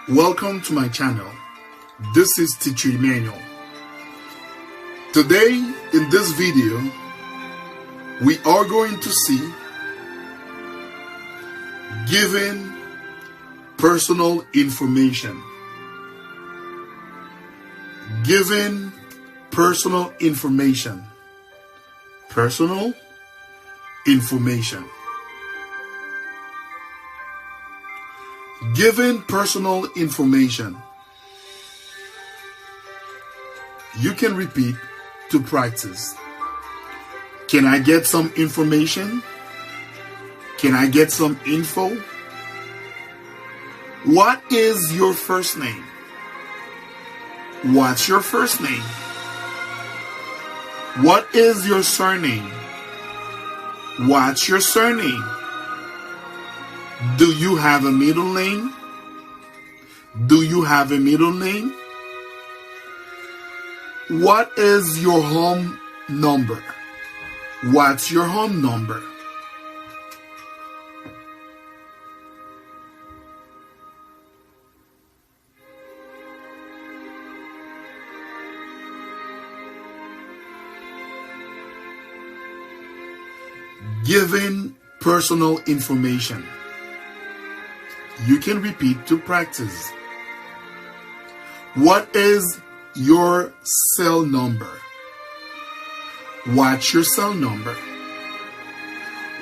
Welcome to my channel. This is Teacher Emmanuel. Today in this video, we are going to see giving personal information. Giving personal information. Personal information. Giving personal information. You can repeat to practice. Can I get some information? Can I get some info? What is your first name? What's your first name? What is your surname? What's your surname? Do you have a middle name? Do you have a middle name? What is your home number? What's your home number? Giving personal information. You can repeat to practice. What is your cell number? What's your cell number?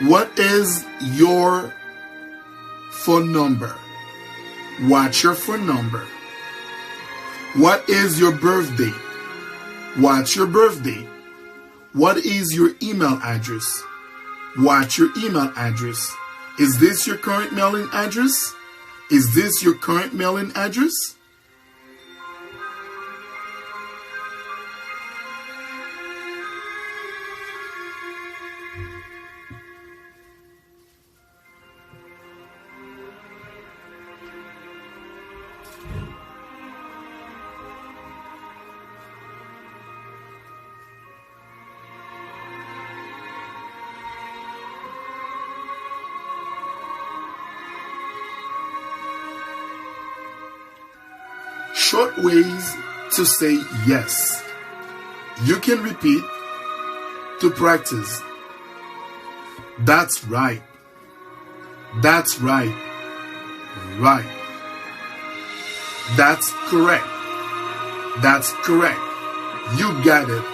What is your phone number? What's your phone number? What is your birthday? What's your birthday? What is your email address? What's your email address? Is this your current mailing address? Is this your current mailing address? Short ways to say yes. You can repeat to practice. That's right. That's right. Right. That's correct. That's correct. You got it.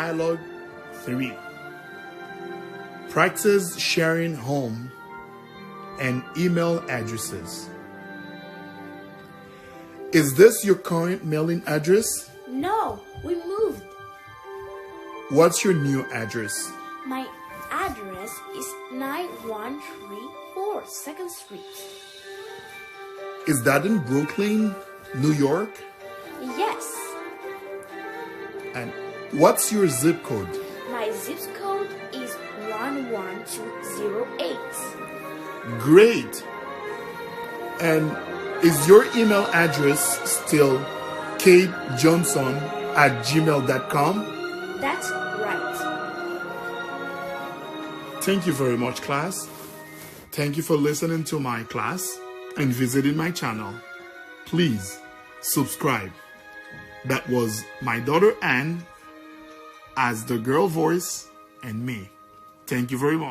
Dialogue 3. Practice sharing home and email addresses. Is this your current mailing address? No, we moved. What's your new address? My address is 9134 2nd Street. Is that in Brooklyn, New York? Yes. And what's your zip code? My zip code is 11208. Great. And is your email address still katejohnson@gmail.com? That's right. Thank you very much, class. Thank you for listening to my class and visiting my channel. Please subscribe. That was my daughter Anne as the girl voice and me. Thank you very much.